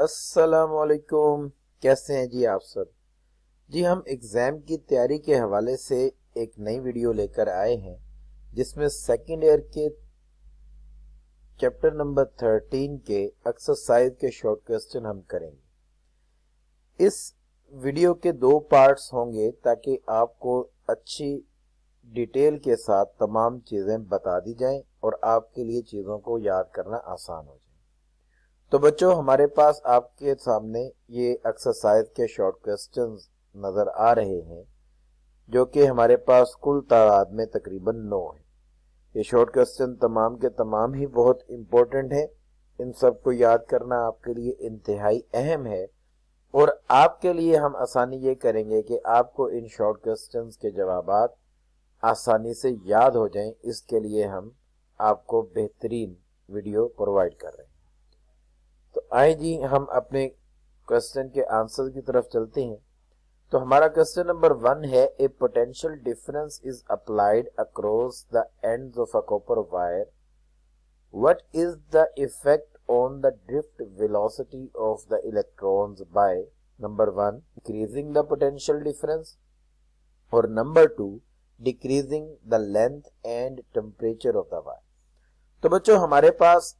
अस्सलामुअलैकुम। कैसे हैं जी आप सब। जी हम एग्ज़ाम की तैयारी के हवाले से एक नई वीडियो लेकर आए हैं जिसमें सेकंड ईयर के चैप्टर नंबर 13 के एक्सरसाइज के शॉर्ट क्वेश्चन हम करेंगे। इस वीडियो के दो पार्ट्स होंगे ताकि आपको अच्छी डिटेल के साथ तमाम चीज़ें बता दी जाएं और आपके लिए चीज़ों को याद करना आसान हो जाए। तो बच्चों हमारे पास आपके सामने ये एक्सरसाइज के शॉर्ट क्वेश्चंस नज़र आ रहे हैं जो कि हमारे पास कुल तादाद में तकरीबन 9 है। ये शॉर्ट क्वेश्चन तमाम के तमाम ही बहुत इम्पोर्टेंट है। इन सब को याद करना आपके लिए इंतहाई अहम है और आपके लिए हम आसानी ये करेंगे कि आपको इन शॉर्ट क्वेश्चंस के जवाबात आसानी से याद हो जाएं। इसके लिए हम आपको बेहतरीन वीडियो प्रोवाइड कर रहे हैं। तो आए जी हम अपने क्वेश्चन के आंसर की तरफ चलते हैं। तो हमारा क्वेश्चन नंबर 1 है, a potential difference is applied across the ends of a copper wire, what is the effect on the drift velocity of the electrons by number 1 increasing the potential difference और number 2 decreasing the length and temperature of the wire. तो बच्चों हमारे पास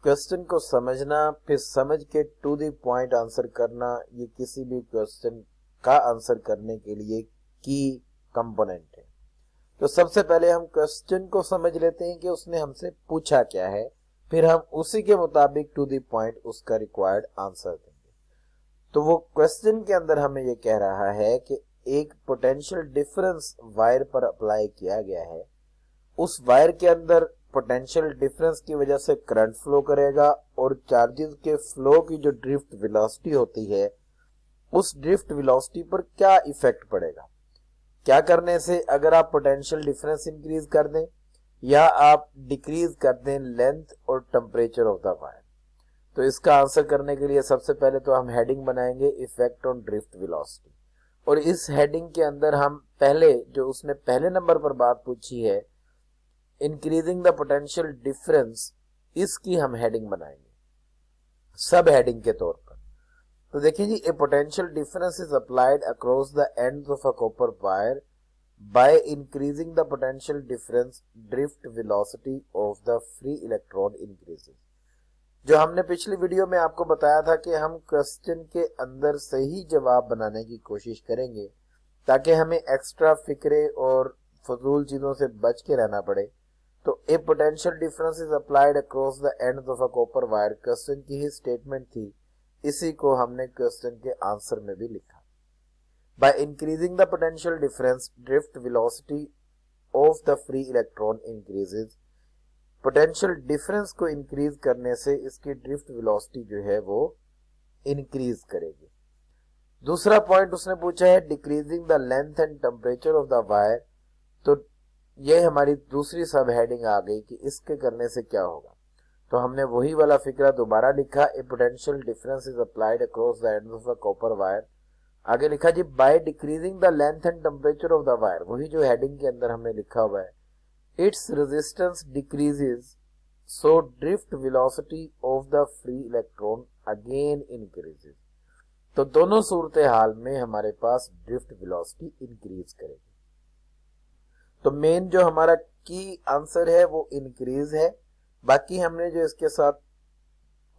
question को समझना फिर समझ के to the point answer करना, ये किसी भी क्वेश्चन का आंसर करने के लिए की कंपोनेंट है। तो सबसे पहले हम क्वेश्चन को समझ लेते हैं कि उसने हमसे पूछा क्या है, फिर हम उसी के मुताबिक टू द पॉइंट उसका रिक्वायर्ड आंसर देंगे। तो वो क्वेश्चन के अंदर हमें ये कह रहा है कि एक पोटेंशियल डिफरेंस वायर पर अप्लाई किया गया है, उस वायर के अंदर पोटेंशियल डिफरेंस की वजह से करंट फ्लो करेगा और चार्जेस के फ्लो की जो ड्रिफ्ट वेलोसिटी होती है उस ड्रिफ्ट वेलोसिटी पर क्या इफेक्ट पड़ेगा। क्या करने से, अगर आप पोटेंशियल डिफरेंस इंक्रीज कर दें या आप डिक्रीज कर दें लेंथ और टेम्परेचर ऑफ द वायर। तो इसका आंसर करने के लिए सबसे पहले तो हम हेडिंग बनाएंगे इफेक्ट ऑन ड्रिफ्ट वेलोसिटी और इस हेडिंग के अंदर हम पहले जो उसने पहले नंबर पर बात पूछी है इंक्रीजिंग द पोटेंशियल डिफरेंस, इसकी हम हेडिंग बनाएंगे सब हेडिंग के तौर पर। तो देखिए जी, a potential difference is applied across the ends of a copper wire by increasing the potential difference drift velocity of the free electron increases. जो हमने पिछली वीडियो में आपको बताया था कि हम क्वेश्चन के अंदर सही जवाब बनाने की कोशिश करेंगे ताकि हमें एक्स्ट्रा फिक्रे और फजूल चीजों से बच के रहना पड़े। तो a potential difference is applied across the ends of a copper wire question की ही स्टेटमेंट थी, इसी को हमने क्वेश्चन के आंसर में भी लिखा। Bye increasing the potential difference drift velocity of the free electron increases. Potential difference को इंक्रीज करने से इसकी ड्रिफ्ट वेलोसिटी जो है वो इंक्रीज करेगी। दूसरा पॉइंट उसने पूछा है decreasing the length and temperature of the wire. तो ये हमारी दूसरी सब हेडिंग आ गई कि इसके करने से क्या होगा। तो हमने वही वाला फिक्रा दोबारा लिखा, a potential difference is applied across the ends of a copper wire. आगे लिखा जी by decreasing the length and temperature of the wire, वही जो हेडिंग के अंदर हमने लिखा हुआ है, its resistance decreases so drift velocity of the free electron again increases. तो दोनों सूरत हाल में हमारे पास ड्रिफ्ट वेलोसिटी इंक्रीज करेगी। तो मेन जो हमारा की आंसर है वो इंक्रीज है। बाकी हमने जो इसके साथ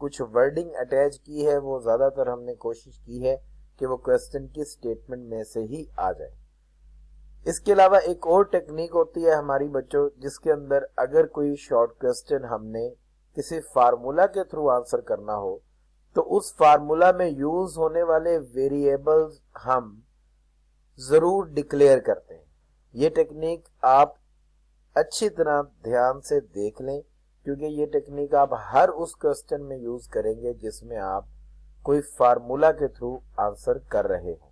कुछ वर्डिंग अटैच की है वो ज्यादातर हमने कोशिश की है कि वो क्वेश्चन की स्टेटमेंट में से ही आ जाए। इसके अलावा एक और टेक्निक होती है हमारी बच्चों, जिसके अंदर अगर कोई शॉर्ट क्वेश्चन हमने किसी फार्मूला के थ्रू आंसर करना हो तो उस फार्मूला में यूज होने वाले वेरिएबल्स हम जरूर डिक्लेयर करते हैं। ये टेक्निक आप अच्छी तरह ध्यान से देख लें क्योंकि ये टेक्निक आप हर उस क्वेश्चन में यूज करेंगे जिसमें आप कोई फार्मूला के थ्रू आंसर कर रहे होंगे।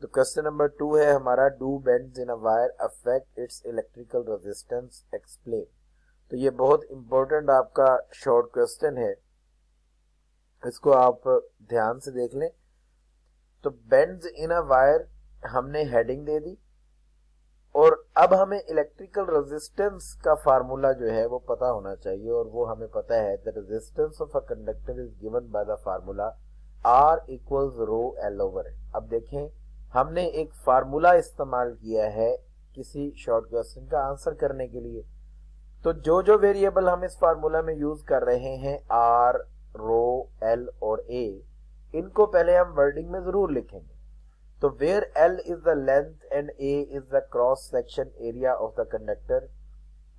तो क्वेश्चन नंबर 2 है हमारा, do bends in a wire affect its electrical resistance explain. तो ये बहुत इंपॉर्टेंट आपका शॉर्ट क्वेश्चन है, इसको आप ध्यान से देख लें। तो बेंड्स इन अ वायर हमने हेडिंग दे दी और अब हमें इलेक्ट्रिकल रेजिस्टेंस का फार्मूला जो है वो पता होना चाहिए और वो हमें पता है the resistance of a conductor is given by the formula R equals rho L over A. अब देखें हमने एक फार्मूला इस्तेमाल किया है किसी शॉर्ट क्वेश्चन का आंसर करने के लिए, तो जो जो वेरिएबल हम इस फार्मूला में यूज कर रहे हैं R, रो, L और A, इनको पहले हम वर्डिंग में जरूर लिखेंगे। तो where L is the length and A is the cross section area of the conductor,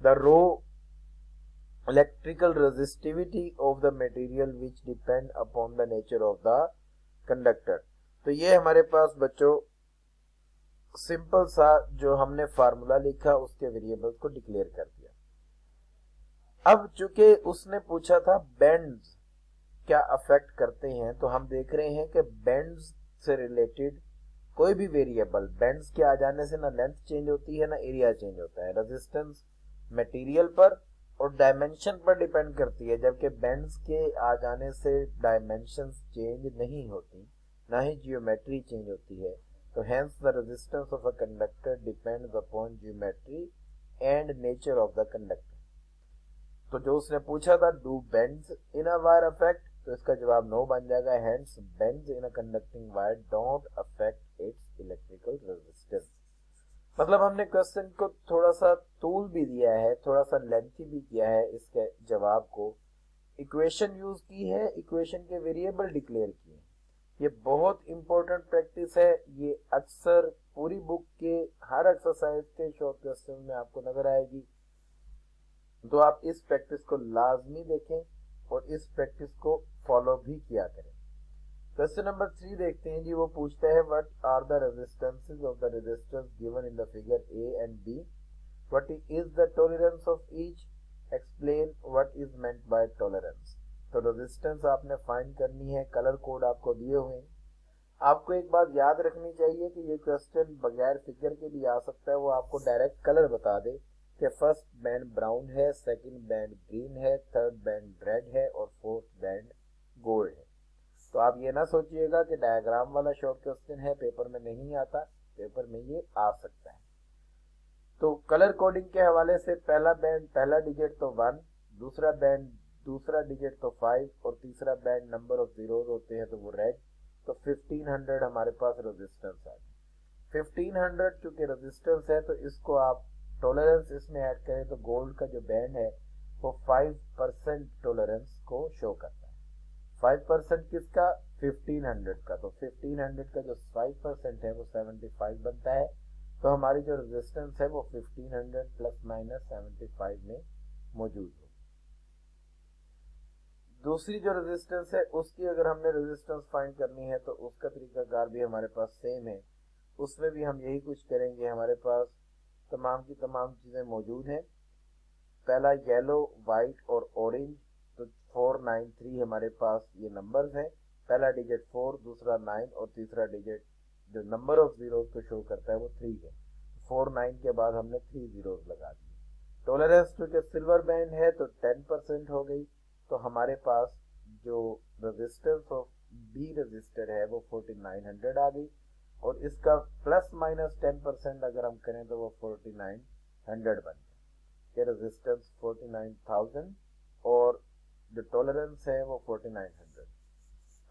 the rho electrical resistivity of the material which depend upon the nature of the conductor। तो ये हमारे पास बच्चों simple सा जो हमने formula लिखा उसके variables को डिक्लेयर कर दिया। अब चूंकि उसने पूछा था बेंड्स क्या अफेक्ट करते हैं, तो हम देख रहे हैं कि बेंड्स से रिलेटेड कोई भी वेरिएबल, बेंड्स के आ जाने से ना लेंथ चेंज होती है ना एरिया चेंज होता है। रेजिस्टेंस मटेरियल पर और डायमेंशन पर डिपेंड करती है, जबकि बेंड्स के आ जाने से डायमेंशंस चेंज नहीं होती, ना ही जियोमेट्री चेंज होती है। तो hence the resistance of a conductor depends upon geometry and nature of the conductor. तो जो उसने पूछा था do bends in a wire affect, तो इसका जवाब नो बन जाएगा। Hence bends in a conducting wire don't affect its electrical resistance. मतलब हमने क्वेश्चन को थोड़ा सा तूल भी दिया है, थोड़ा सा लेंथी भी किया है, इसके जवाब को इक्वेशन यूज की है, इक्वेशन के वेरिएबल डिक्लेयर किए। ये बहुत इंपॉर्टेंट प्रैक्टिस है, ये अक्सर पूरी बुक के हर एक्सरसाइज के शॉर्ट क्वेश्चन में आपको नजर आएगी। तो आप इस प्रैक्टिस को लाजमी देखें और इस प्रैक्टिस को फॉलो भी किया करें। क्वेश्चन नंबर 3 देखते हैं जी। वो पूछता है what are the resistances of the resistors given in the figure A and B, what is the tolerance of each, explain what is meant by tolerance. तो रेजिस्टेंस आपने फाइंड करनी है, कलर कोड आपको दिए हुए हैं। आपको एक बात याद रखनी चाहिए कि ये क्वेश्चन बगैर फिगर के भी आ सकता है, वो आपको डायरेक्ट कलर बता दे कि फर्स्ट बैंड ब्राउन है, सेकंड बैंड ग्रीन है, थर्ड बैंड रेड है और फोर्थ बैंड गोल्ड है। तो आप ये ना सोचिएगा कि डायग्राम वाला शॉर्ट क्वेश्चन है, पेपर में नहीं आता, पेपर में ये आ सकता है। तो कलर कोडिंग के हवाले से पहला बैंड पहला डिजिट तो 1, दूसरा बैंड दूसरा डिजिट तो 5 और तीसरा बैंड नंबर ऑफ जीरोस होते हैं तो वो रेड। तो 1500 हमारे पास रेजिस्टेंस आ गया। 1500 चूंकि रेजिस्टेंस है तो इसको आप टॉलरेंस इसमें ऐड करें तो गोल्ड का जो बैंड है वो 5% टॉलरेंस को शो करता है। 5% किसका? 1500 का। तो 1500 का जो 5% है वो 75 बनता है। तो हमारी जो रेजिस्टेंस है वो 1500 प्लस माइनस 75 में मौजूद हो। दूसरी जो रेजिस्टेंस है उसकी अगर हमने रेजिस्टेंस फाइंड करनी है तो उसका तरीकाकार भी हमारे पास सेम है, उसमें भी हम यही कुछ करेंगे। हमारे पास तमाम की तमाम चीजें मौजूद हैं। पहला येलो, व्हाइट और ऑरेंज, तो 493 हमारे पास ये नंबर्स हैं। पहला डिजिट 4, दूसरा 9 और तीसरा डिजिट जो नंबर ऑफ जीरोस को शो करता है वो 3 है। 49 के बाद हमने 3 जीरोस लगा दिए। टॉलरेंस क्योंकि सिल्वर बैंड है तो 10% हो गई। तो हमारे पास जो रेजिस्टेंस ऑफ बी रजिस्टर है वो 4900 आ गई और इसका प्लस माइनस 10% अगर हम करें तो वो 4900 बन गया। ये रेजिस्टेंस 49000 और जो टॉलरेंस है वो 4900।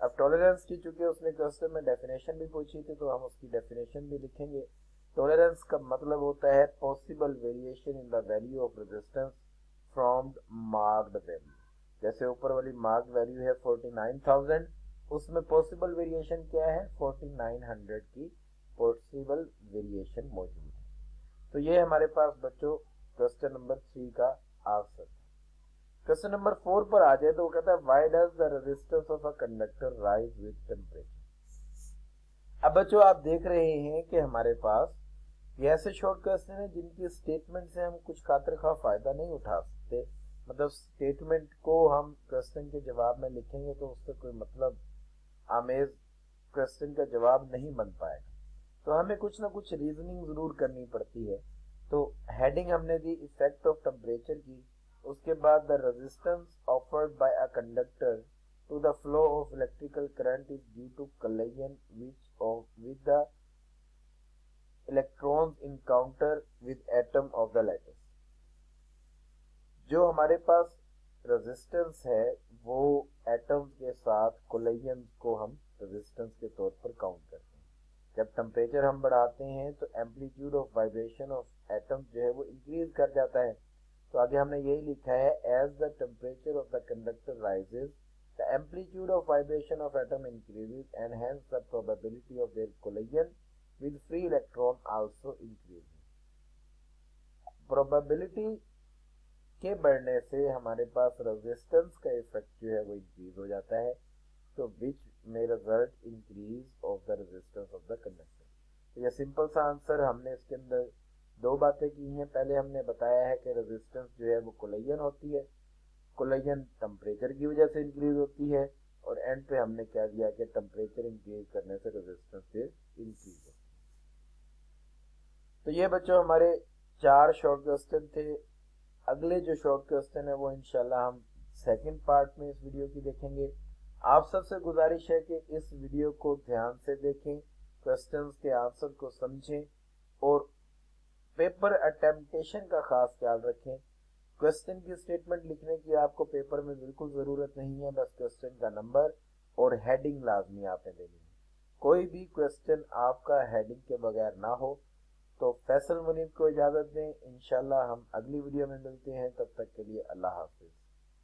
अब टॉलरेंस की चूंकि उसने क्वेश्चन में डेफिनेशन भी पूछी थी तो हम उसकी डेफिनेशन भी लिखेंगे। टॉलरेंस का मतलब होता है possible variation in the value of resistance from marked value. जैसे ऊपर वाली मार्क्ड वैल्यू है 49000, उसमें पॉसिबल वेरिएशन क्या है? 4900 की पॉसिबल वेरिएशन मौजूद है। तो ये हमारे पास बच्चों क्वेश्चन नंबर 3 का आंसर। क्वेश्चन नंबर 4 पर आ जाए तो वो कहता है why does the resistance of a conductor rise with temperature. अब बच्चों आप देख रहे हैं कि हमारे पास ये ऐसे शॉर्ट क्वेश्चन है जिनकी स्टेटमेंट से हम कुछ खातिर खा फायदा नहीं उठा सकते। मतलब स्टेटमेंट को हम क्वेश्चन के जवाब में लिखेंगे तो उससे कोई मतलब आमेज क्वेश्चन का जवाब नहीं बन पाएगा। तो हमें कुछ ना कुछ रीजनिंग जरूर करनी पड़ती है। तो हेडिंग हमने दी इफेक्ट ऑफ टेम्परेचर की, उसके बाद the resistance offered by a conductor to the flow of electrical current is due to collision with the electrons encounter with atom of the lattice. जो हमारे पास रेजिस्टेंस है वो atoms के साथ collision को हम रेजिस्टेंस के तौर पर काउंट करते हैं। जब टेम्परेचर हम बढ़ाते हैं तो amplitude of vibration of atoms जो है वो इंक्रीज कर जाता है। तो आगे हमने यही लिखा है, as the temperature of the conductor rises the amplitude of vibration of atom increases and hence the probability of their collision with free electron also increases. Probability के बढ़ने से हमारे पास रेजिस्टेंस का इफेक्ट जो है वो इंक्रीज हो जाता है, तो which may result increase of the resistance of the conductor. तो यह सिंपल सा आंसर, हमने इसके अंदर दो बातें की हैं। पहले हमने बताया है कि रेजिस्टेंस जो है वो कोलिजन होती है, कोलिजन टेम्परेचर की वजह से इंक्रीज होती है, और एंड पे हमने क्या दिया कि टेम्परेचर इंक्रीज करने से रेजिस्टेंस फिर इंक्रीज होती है। तो ये बच्चों हमारे 4 शॉर्ट क्वेश्चन थे। अगले जो शॉर्ट क्वेश्चन है वो इंशाल्लाह हम सेकंड पार्ट में इस वीडियो की देखेंगे। आप सबसे गुजारिश है कि इस वीडियो को ध्यान से देखें, क्वेश्चंस के आंसर को समझें और पेपर अटेम्प्टेशन का खास ख्याल रखें। क्वेश्चन की स्टेटमेंट लिखने की आपको पेपर में बिल्कुल ज़रूरत नहीं है, बस क्वेश्चन का नंबर और हेडिंग लाजमी आपने देनी है। कोई भी क्वेश्चन आपका हेडिंग के बगैर ना हो। तो फैसल मुनीब को इजाज़त दें, इंशाल्लाह हम अगली वीडियो में मिलते हैं, तब तक के लिए अल्लाह हाफिज़।